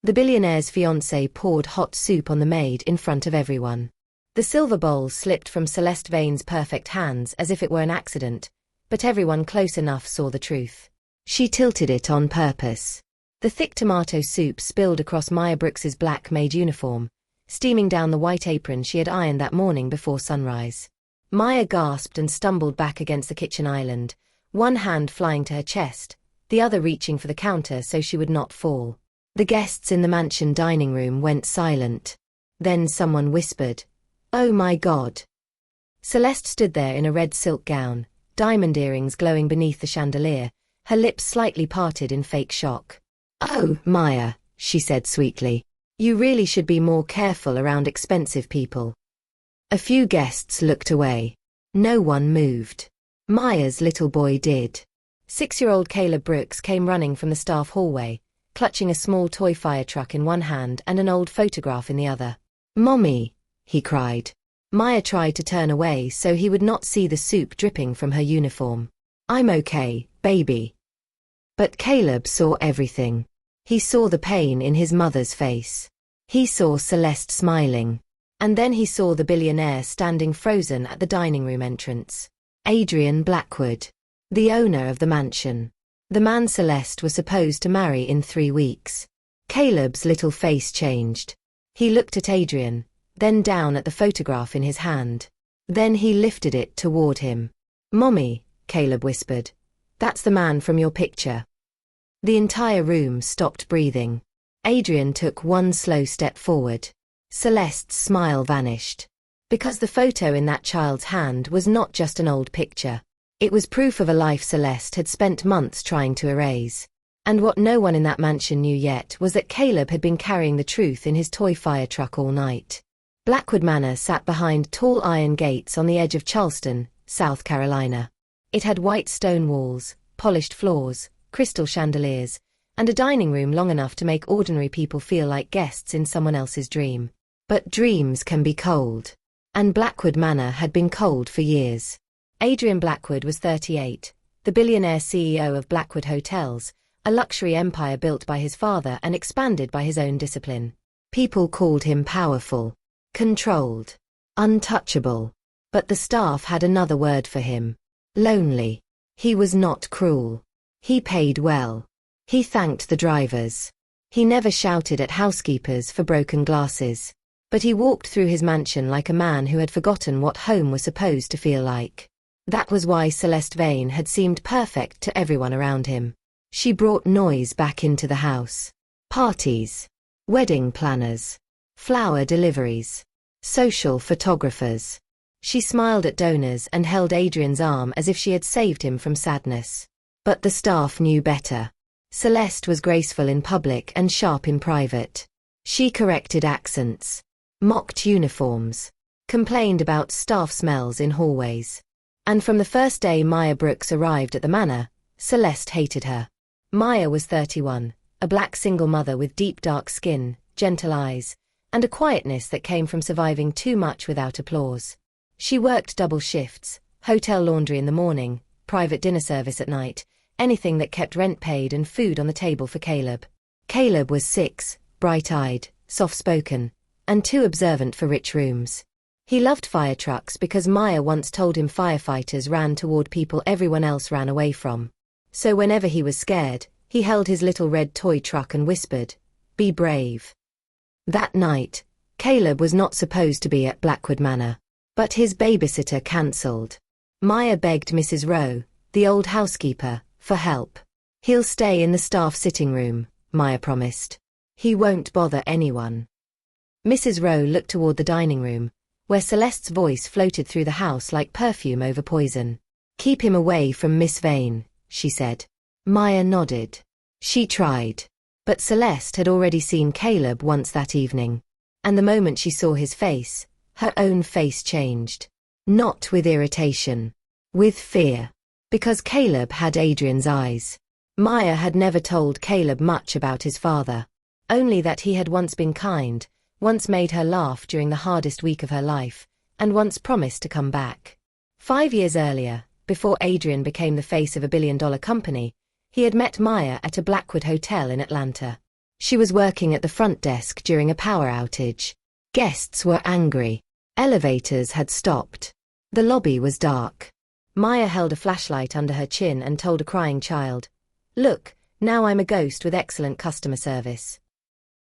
The billionaire's fiancé poured hot soup on the maid in front of everyone. The silver bowl slipped from Celeste Vane's perfect hands as if it were an accident, but everyone close enough saw the truth. She tilted it on purpose. The thick tomato soup spilled across Maya Brooks's black maid uniform, steaming down the white apron she had ironed that morning before sunrise. Maya gasped and stumbled back against the kitchen island, one hand flying to her chest, the other reaching for the counter so she would not fall. The guests in the mansion dining room went silent. Then someone whispered, "Oh my God." Celeste stood there in a red silk gown, diamond earrings glowing beneath the chandelier, her lips slightly parted in fake shock. "Oh, Maya," she said sweetly. "You really should be more careful around expensive people." A few guests looked away. No one moved. Maya's little boy did. 6-year-old Caleb Brooks came running from the staff hallway, clutching a small toy fire truck in one hand and an old photograph in the other. "Mommy," he cried. Maya tried to turn away so he would not see the soup dripping from her uniform. "I'm okay, baby." But Caleb saw everything. He saw the pain in his mother's face. He saw Celeste smiling. And then he saw the billionaire standing frozen at the dining room entrance. Adrian Blackwood, the owner of the mansion. The man Celeste was supposed to marry in 3 weeks. Caleb's little face changed. He looked at Adrian, then down at the photograph in his hand. Then he lifted it toward him. "Mommy," Caleb whispered. "That's the man from your picture." The entire room stopped breathing. Adrian took one slow step forward. Celeste's smile vanished. Because the photo in that child's hand was not just an old picture. It was proof of a life Celeste had spent months trying to erase. And what no one in that mansion knew yet was that Caleb had been carrying the truth in his toy fire truck all night. Blackwood Manor sat behind tall iron gates on the edge of Charleston, South Carolina. It had white stone walls, polished floors, crystal chandeliers, and a dining room long enough to make ordinary people feel like guests in someone else's dream. But dreams can be cold. And Blackwood Manor had been cold for years. Adrian Blackwood was 38, the billionaire CEO of Blackwood Hotels, a luxury empire built by his father and expanded by his own discipline. People called him powerful, controlled, untouchable. But the staff had another word for him. Lonely. He was not cruel. He paid well. He thanked the drivers. He never shouted at housekeepers for broken glasses. But he walked through his mansion like a man who had forgotten what home was supposed to feel like. That was why Celeste Vane had seemed perfect to everyone around him. She brought noise back into the house. Parties. Wedding planners. Flower deliveries. Social photographers. She smiled at donors and held Adrian's arm as if she had saved him from sadness. But the staff knew better. Celeste was graceful in public and sharp in private. She corrected accents. Mocked uniforms. Complained about staff smells in hallways. And from the first day Maya Brooks arrived at the manor, Celeste hated her. Maya was 31, a black single mother with deep dark skin, gentle eyes, and a quietness that came from surviving too much without applause. She worked double shifts, hotel laundry in the morning, private dinner service at night, anything that kept rent paid and food on the table for Caleb. Caleb was 6, bright-eyed, soft-spoken, and too observant for rich rooms. He loved fire trucks because Maya once told him firefighters ran toward people everyone else ran away from. So whenever he was scared, he held his little red toy truck and whispered, "Be brave." That night, Caleb was not supposed to be at Blackwood Manor. But his babysitter cancelled. Maya begged Mrs. Rowe, the old housekeeper, for help. "He'll stay in the staff sitting room," Maya promised. "He won't bother anyone." Mrs. Rowe looked toward the dining room, where Celeste's voice floated through the house like perfume over poison. "Keep him away from Miss Vane," she said. Maya nodded. She tried. But Celeste had already seen Caleb once that evening. And the moment she saw his face, her own face changed. Not with irritation. With fear. Because Caleb had Adrian's eyes. Maya had never told Caleb much about his father. Only that he had once been kind, once made her laugh during the hardest week of her life, and once promised to come back. 5 years earlier, before Adrian became the face of a billion-dollar company, he had met Maya at a Blackwood hotel in Atlanta. She was working at the front desk during a power outage. Guests were angry. Elevators had stopped. The lobby was dark. Maya held a flashlight under her chin and told a crying child, "Look, now I'm a ghost with excellent customer service."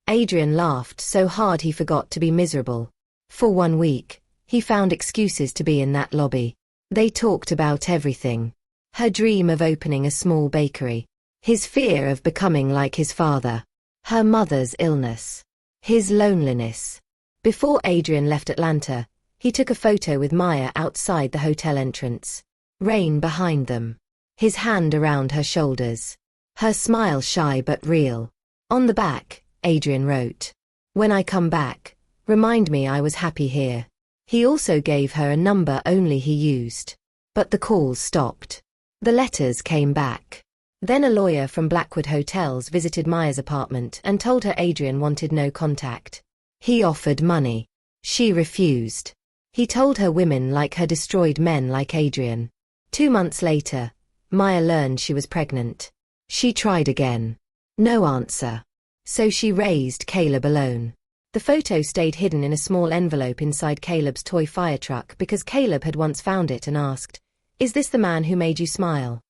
Adrian laughed so hard he forgot to be miserable. For 1 week, he found excuses to be in that lobby. They talked about everything. Her dream of opening a small bakery. His fear of becoming like his father. Her mother's illness. His loneliness. Before Adrian left Atlanta, he took a photo with Maya outside the hotel entrance. Rain behind them. His hand around her shoulders. Her smile shy but real. On the back, Adrian wrote, "When I come back, remind me I was happy here." He also gave her a number only he used. But the calls stopped. The letters came back. Then a lawyer from Blackwood Hotels visited Maya's apartment and told her Adrian wanted no contact. He offered money. She refused. He told her women like her destroyed men like Adrian. 2 months later, Maya learned she was pregnant. She tried again. No answer. So she raised Caleb alone. The photo stayed hidden in a small envelope inside Caleb's toy fire truck because Caleb had once found it and asked, "Is this the man who made you smile?"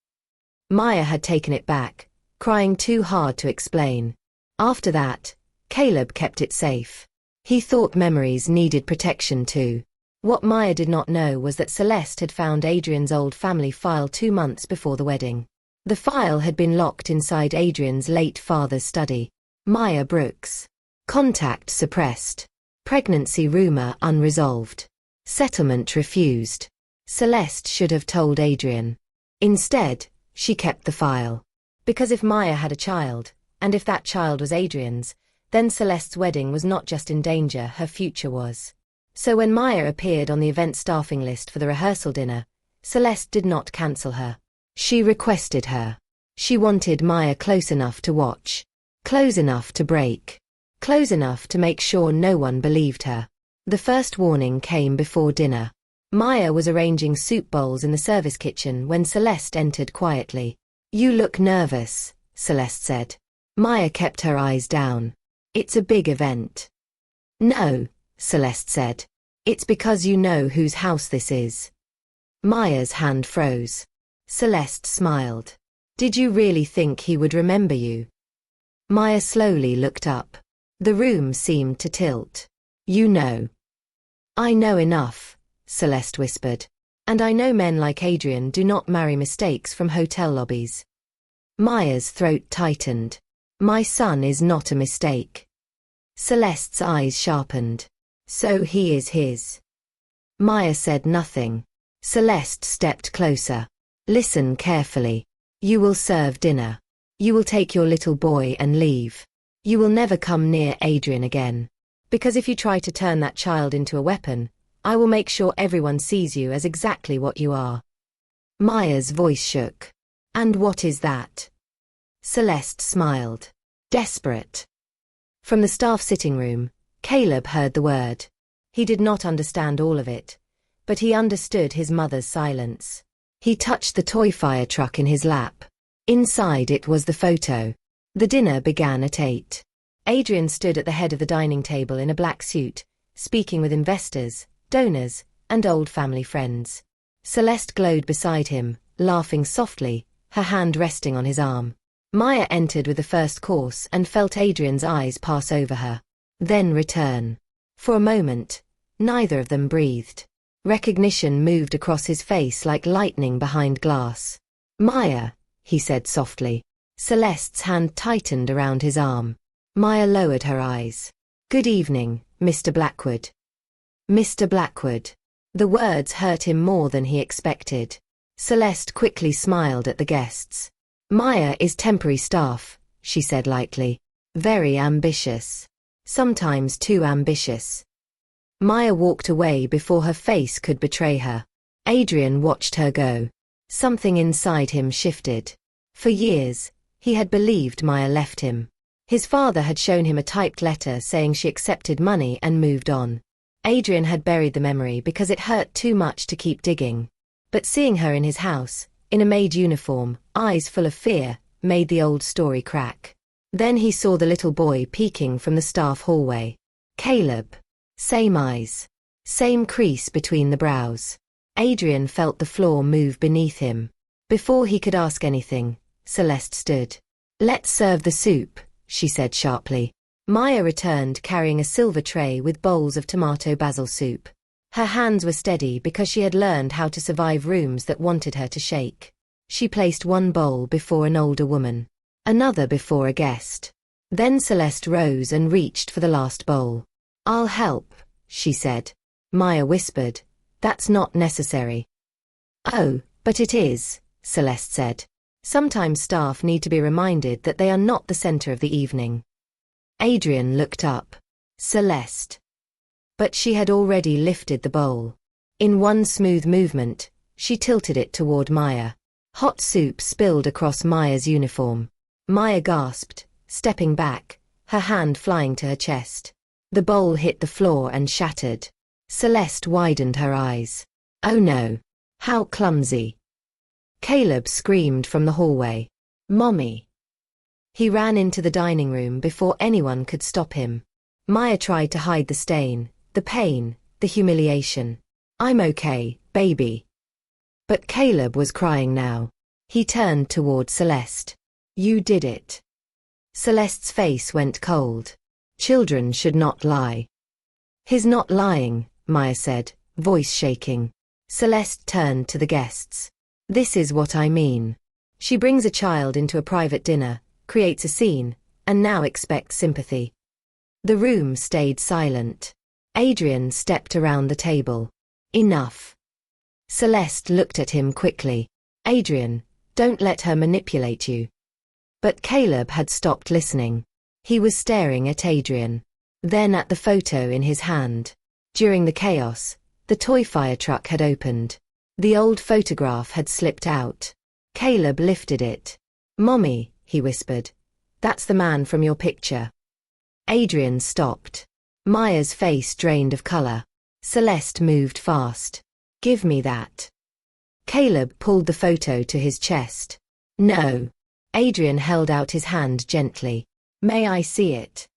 Maya had taken it back, crying too hard to explain. After that, Caleb kept it safe. He thought memories needed protection too. What Maya did not know was that Celeste had found Adrian's old family file 2 months before the wedding. The file had been locked inside Adrian's late father's study. Maya Brooks. Contact suppressed. Pregnancy rumor unresolved. Settlement refused. Celeste should have told Adrian. Instead, she kept the file. Because if Maya had a child, and if that child was Adrian's, then Celeste's wedding was not just in danger, her future was. So when Maya appeared on the event staffing list for the rehearsal dinner, Celeste did not cancel her. She requested her. She wanted Maya close enough to watch. Close enough to break. Close enough to make sure no one believed her. The first warning came before dinner. Maya was arranging soup bowls in the service kitchen when Celeste entered quietly. "You look nervous," Celeste said. Maya kept her eyes down. "It's a big event." "No," Celeste said. "It's because you know whose house this is." Maya's hand froze. Celeste smiled. "Did you really think he would remember you?" Maya slowly looked up. The room seemed to tilt. "You know." "I know enough," Celeste whispered. "And I know men like Adrian do not marry mistakes from hotel lobbies." Maya's throat tightened. "My son is not a mistake." Celeste's eyes sharpened. "So he is his." Maya said nothing. Celeste stepped closer. "Listen carefully. You will serve dinner. You will take your little boy and leave. You will never come near Adrian again. Because if you try to turn that child into a weapon, I will make sure everyone sees you as exactly what you are." Maya's voice shook. "And what is that?" Celeste smiled. "Desperate." From the staff sitting room, Caleb heard the word. He did not understand all of it, but he understood his mother's silence. He touched the toy fire truck in his lap. Inside it was the photo. The dinner began at 8. Adrian stood at the head of the dining table in a black suit, speaking with investors, donors, and old family friends. Celeste glowed beside him, laughing softly, her hand resting on his arm. Maya entered with the first course and felt Adrian's eyes pass over her. Then return. For a moment, neither of them breathed. Recognition moved across his face like lightning behind glass. "Maya," he said softly. Celeste's hand tightened around his arm. Maya lowered her eyes. "Good evening, Mr. Blackwood." Mr. Blackwood. The words hurt him more than he expected. Celeste quickly smiled at the guests. "Maya is temporary staff," she said lightly. "Very ambitious. Sometimes too ambitious." Maya walked away before her face could betray her. Adrian watched her go. Something inside him shifted. For years, he had believed Maya left him. His father had shown him a typed letter saying she accepted money and moved on. Adrian had buried the memory because it hurt too much to keep digging. But seeing her in his house, in a maid uniform, eyes full of fear, made the old story crack. Then he saw the little boy peeking from the staff hallway. Caleb. Same eyes. Same crease between the brows. Adrian felt the floor move beneath him. Before he could ask anything, Celeste stood. "Let's serve the soup," she said sharply. Maya returned carrying a silver tray with bowls of tomato basil soup. Her hands were steady because she had learned how to survive rooms that wanted her to shake. She placed one bowl before an older woman, another before a guest. Then Celeste rose and reached for the last bowl. "I'll help," she said. Maya whispered, "That's not necessary." "Oh, but it is," Celeste said. "Sometimes staff need to be reminded that they are not the center of the evening." Adrian looked up. "Celeste." But she had already lifted the bowl. In one smooth movement, she tilted it toward Maya. Hot soup spilled across Maya's uniform. Maya gasped, stepping back, her hand flying to her chest. The bowl hit the floor and shattered. Celeste widened her eyes. "Oh no. How clumsy." Caleb screamed from the hallway. "Mommy." He ran into the dining room before anyone could stop him. Maya tried to hide the stain, the pain, the humiliation. "I'm okay, baby." But Caleb was crying now. He turned toward Celeste. "You did it." Celeste's face went cold. "Children should not lie." "He's not lying," Maya said, voice shaking. Celeste turned to the guests. "This is what I mean. She brings a child into a private dinner, creates a scene, and now expects sympathy." The room stayed silent. Adrian stepped around the table. "Enough." Celeste looked at him quickly. "Adrian, don't let her manipulate you." But Caleb had stopped listening. He was staring at Adrian, then at the photo in his hand. During the chaos, the toy fire truck had opened. The old photograph had slipped out. Caleb lifted it. "Mommy," he whispered. "That's the man from your picture." Adrian stopped. Maya's face drained of color. Celeste moved fast. "Give me that." Caleb pulled the photo to his chest. "No." Adrian held out his hand gently. "May I see it?"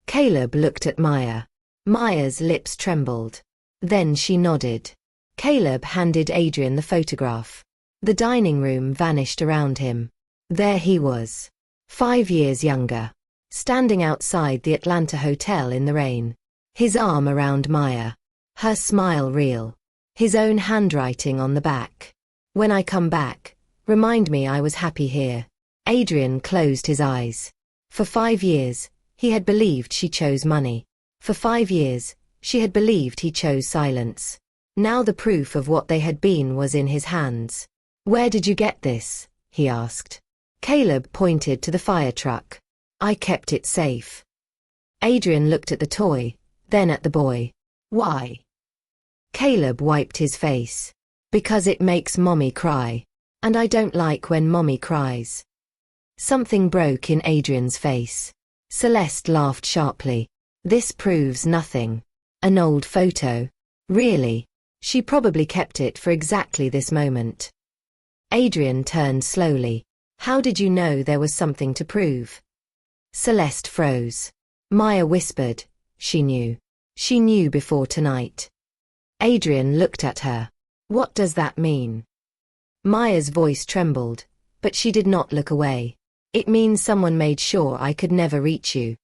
Caleb looked at Maya. Maya's lips trembled. Then she nodded. Caleb handed Adrian the photograph. The dining room vanished around him. There he was, 5 years younger, standing outside the Atlanta hotel in the rain. His arm around Maya. Her smile real. His own handwriting on the back. "When I come back, remind me I was happy here." Adrian closed his eyes. For 5 years, he had believed she chose money. For 5 years, she had believed he chose silence. Now the proof of what they had been was in his hands. "Where did you get this?" he asked. Caleb pointed to the fire truck. "I kept it safe." Adrian looked at the toy, then at the boy. "Why?" Caleb wiped his face. "Because it makes mommy cry. And I don't like when mommy cries." Something broke in Adrian's face. Celeste laughed sharply. "This proves nothing." An old photo. Really? She probably kept it for exactly this moment. Adrian turned slowly. "How did you know there was something to prove?" Celeste froze. Maya whispered. She knew. She knew before tonight. Adrian looked at her. "What does that mean?" Maya's voice trembled, but she did not look away. "It means someone made sure I could never reach you."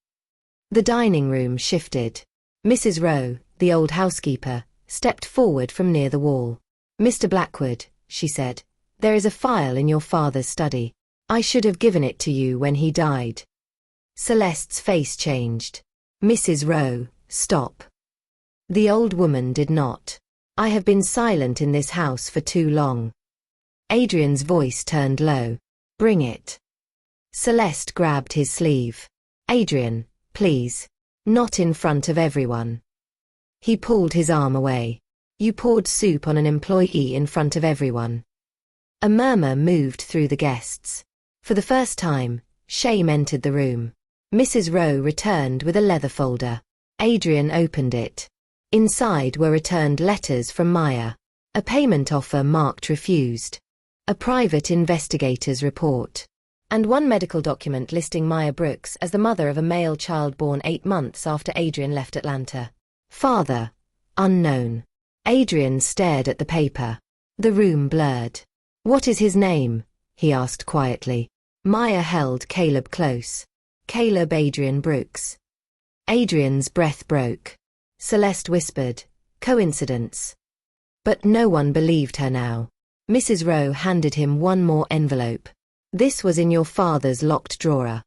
The dining room shifted. Mrs. Rowe, the old housekeeper, stepped forward from near the wall. "Mr. Blackwood," she said, "there is a file in your father's study. I should have given it to you when he died." Celeste's face changed. "Mrs. Rowe, stop." The old woman did not. "I have been silent in this house for too long." Adrian's voice turned low. "Bring it." Celeste grabbed his sleeve. "Adrian, please. Not in front of everyone." He pulled his arm away. "You poured soup on an employee in front of everyone." A murmur moved through the guests. For the first time, shame entered the room. Mrs. Rowe returned with a leather folder. Adrian opened it. Inside were returned letters from Maya. A payment offer marked refused. A private investigator's report. and one medical document listing Maya Brooks as the mother of a male child born 8 months after Adrian left Atlanta. Father: unknown. Adrian stared at the paper. The room blurred. What is his name? He asked quietly. Maya held Caleb close. Caleb Adrian Brooks. Adrian's breath broke. Celeste whispered, coincidence. But no one believed her now. Mrs. Rowe handed him one more envelope. This was in your father's locked drawer.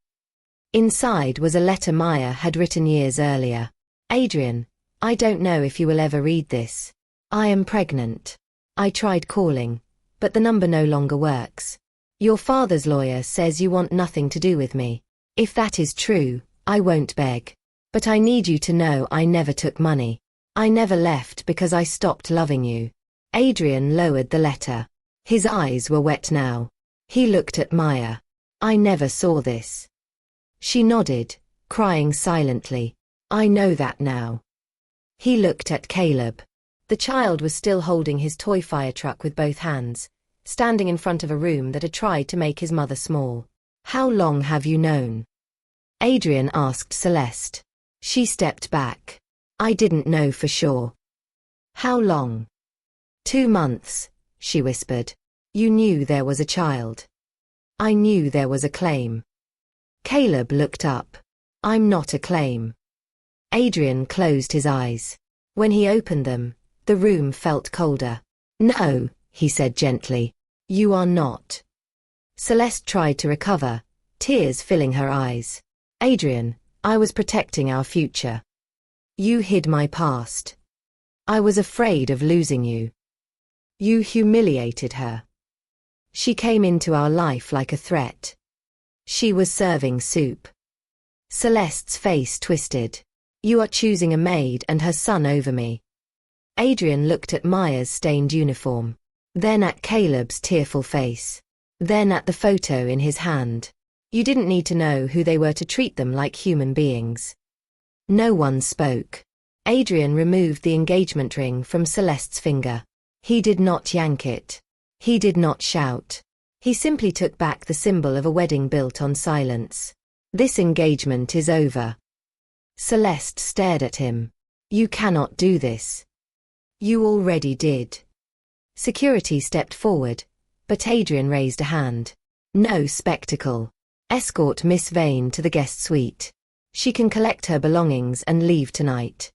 Inside was a letter Maya had written years earlier. Adrian, I don't know if you will ever read this. I am pregnant. I tried calling, but the number no longer works. Your father's lawyer says you want nothing to do with me. If that is true, I won't beg. But I need you to know I never took money. I never left because I stopped loving you. Adrian lowered the letter. His eyes were wet now. He looked at Maya. I never saw this. She nodded, crying silently. I know that now. He looked at Caleb. The child was still holding his toy fire truck with both hands, standing in front of a room that had tried to make his mother small. How long have you known? Adrian asked Celeste. She stepped back. I didn't know for sure. How long? 2 months, she whispered. You knew there was a child. I knew there was a claim. Caleb looked up. I'm not a claim. Adrian closed his eyes. When he opened them, the room felt colder. No, he said gently. You are not. Celeste tried to recover, tears filling her eyes. Adrian, I was protecting our future. You hid my past. I was afraid of losing you. You humiliated her. She came into our life like a threat. She was serving soup. Celeste's face twisted. You are choosing a maid and her son over me. Adrian looked at Maya's stained uniform, then at Caleb's tearful face, then at the photo in his hand. You didn't need to know who they were to treat them like human beings. No one spoke. Adrian removed the engagement ring from Celeste's finger. He did not yank it. He did not shout. He simply took back the symbol of a wedding built on silence. This engagement is over. Celeste stared at him. You cannot do this. You already did. Security stepped forward, but Adrian raised a hand. No spectacle. Escort Miss Vane to the guest suite. She can collect her belongings and leave tonight.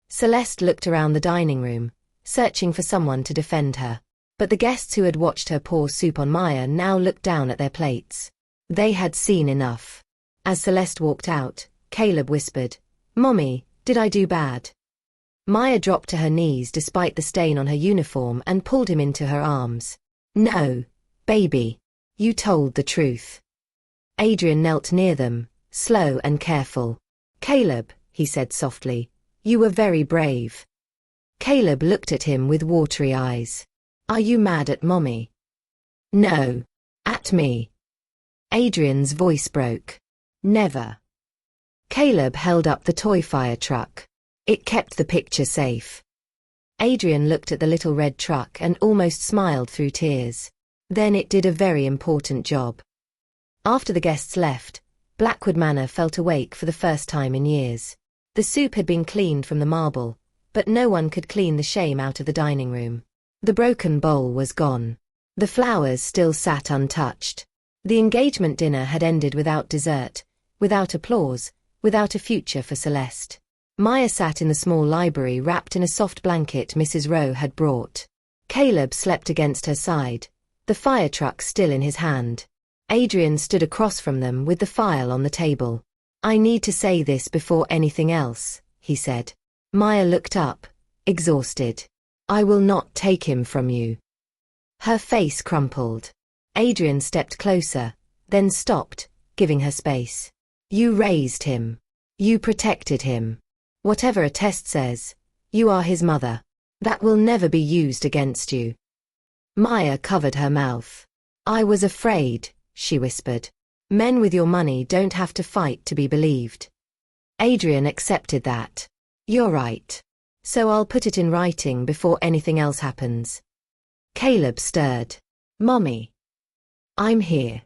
Celeste looked around the dining room, searching for someone to defend her. But the guests who had watched her pour soup on Maya now looked down at their plates. They had seen enough. As Celeste walked out, Caleb whispered, Mommy, did I do bad? Maya dropped to her knees despite the stain on her uniform and pulled him into her arms. No, baby. You told the truth. Adrian knelt near them, slow and careful. Caleb, he said softly, you were very brave. Caleb looked at him with watery eyes. Are you mad at Mommy? No. At me. Adrian's voice broke. Never. Caleb held up the toy fire truck. It kept the picture safe. Adrian looked at the little red truck and almost smiled through tears. Then it did a very important job. After the guests left, Blackwood Manor felt awake for the first time in years. The soup had been cleaned from the marble, but no one could clean the shame out of the dining room. The broken bowl was gone. The flowers still sat untouched. The engagement dinner had ended without dessert, without applause, without a future for Celeste. Maya sat in the small library wrapped in a soft blanket Mrs. Rowe had brought. Caleb slept against her side, the fire truck still in his hand. Adrian stood across from them with the file on the table. I need to say this before anything else, he said. Maya looked up, exhausted. I will not take him from you. Her face crumpled. Adrian stepped closer, then stopped, giving her space. You raised him. You protected him. Whatever a test says, you are his mother. That will never be used against you. Maya covered her mouth. I was afraid, she whispered. Men with your money don't have to fight to be believed. Adrian accepted that. You're right. So I'll put it in writing before anything else happens. Caleb stirred. Mommy. I'm here.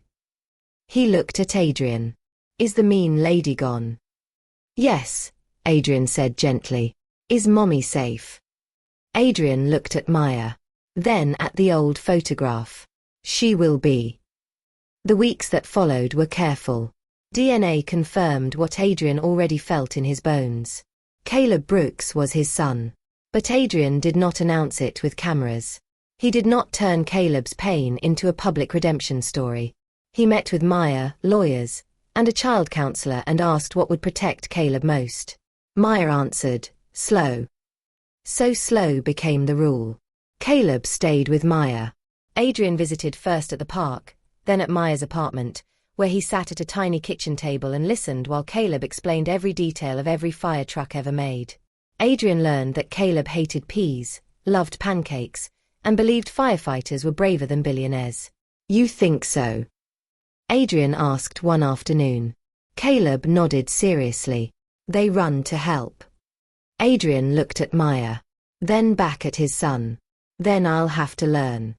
He looked at Adrian. Is the mean lady gone? Yes, Adrian said gently. Is Mommy safe? Adrian looked at Maya. Then at the old photograph. She will be. The weeks that followed were careful. DNA confirmed what Adrian already felt in his bones. Caleb Brooks was his son. But Adrian did not announce it with cameras. He did not turn Caleb's pain into a public redemption story. He met with Maya, lawyers, and a child counselor and asked what would protect Caleb most. Maya answered, slow. So slow became the rule. Caleb stayed with Maya. Adrian visited first at the park, then at Maya's apartment, where he sat at a tiny kitchen table and listened while Caleb explained every detail of every fire truck ever made. Adrian learned that Caleb hated peas, loved pancakes, and believed firefighters were braver than billionaires. You think so? Adrian asked one afternoon. Caleb nodded seriously. They run to help. Adrian looked at Maya. Then back at his son. Then I'll have to learn.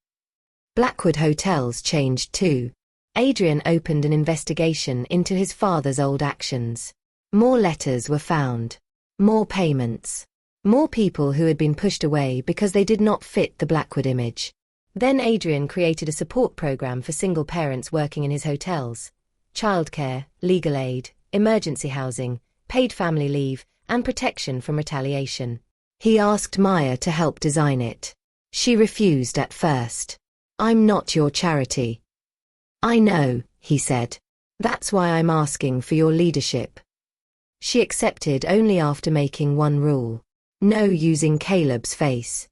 Blackwood hotels changed too. Adrian opened an investigation into his father's old actions. More letters were found. More payments. More people who had been pushed away because they did not fit the Blackwood image. Then Adrian created a support program for single parents working in his hotels. Childcare, legal aid, emergency housing, paid family leave, and protection from retaliation. He asked Maya to help design it. She refused at first. I'm not your charity. I know, he said. That's why I'm asking for your leadership. She accepted only after making one rule. No using Caleb's face.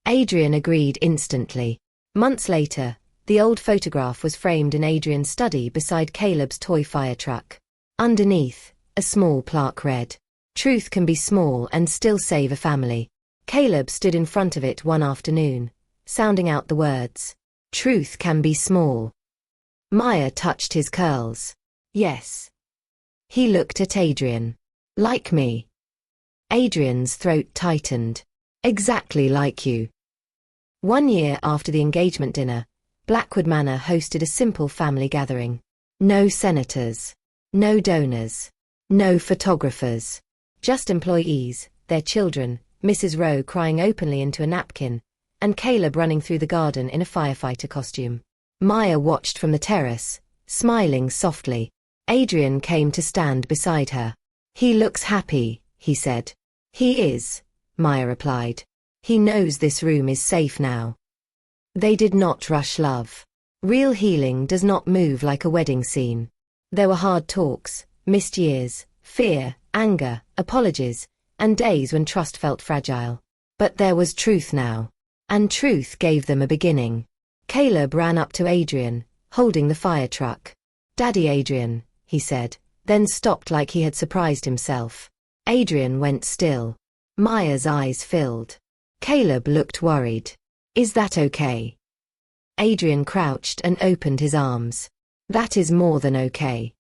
Adrian agreed instantly. Months later, the old photograph was framed in Adrian's study beside Caleb's toy fire truck. Underneath, a small plaque read, "Truth can be small and still save a family." Caleb stood in front of it one afternoon, sounding out the words, "Truth can be small." Maya touched his curls. Yes. He looked at Adrian. Like me. Adrian's throat tightened. Exactly like you. 1 year after the engagement dinner, Blackwood Manor hosted a simple family gathering. No senators. No donors. No photographers. Just employees, their children, Mrs. Rowe crying openly into a napkin, and Caleb running through the garden in a firefighter costume. Maya watched from the terrace, smiling softly. Adrian came to stand beside her. He looks happy, he said. He is, Maya replied. He knows this room is safe now. They did not rush love. Real healing does not move like a wedding scene. There were hard talks, missed years, fear, anger, apologies, and days when trust felt fragile. But there was truth now. And truth gave them a beginning. Caleb ran up to Adrian, holding the fire truck. Daddy Adrian, he said, then stopped like he had surprised himself. Adrian went still. Maya's eyes filled. Caleb looked worried. Is that okay? Adrian crouched and opened his arms. That is more than okay.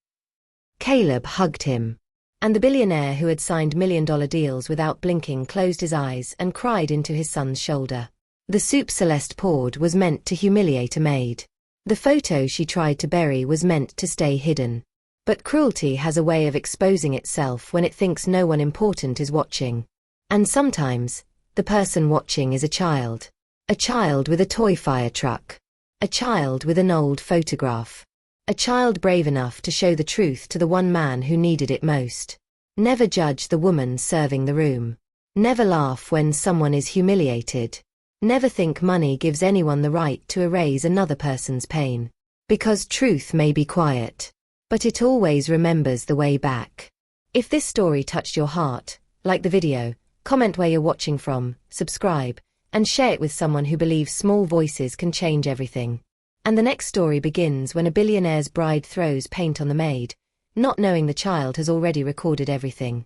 Caleb hugged him. And the billionaire who had signed million-dollar deals without blinking closed his eyes and cried into his son's shoulder. The soup Celeste poured was meant to humiliate a maid. The photo she tried to bury was meant to stay hidden. But cruelty has a way of exposing itself when it thinks no one important is watching. And sometimes, the person watching is a child. A child with a toy fire truck. A child with an old photograph. A child brave enough to show the truth to the one man who needed it most. Never judge the woman serving the room. Never laugh when someone is humiliated. Never think money gives anyone the right to erase another person's pain. Because truth may be quiet, but it always remembers the way back. If this story touched your heart, like the video, comment where you're watching from, subscribe, and share it with someone who believes small voices can change everything. And the next story begins when a billionaire's bride throws paint on the maid, not knowing the child has already recorded everything.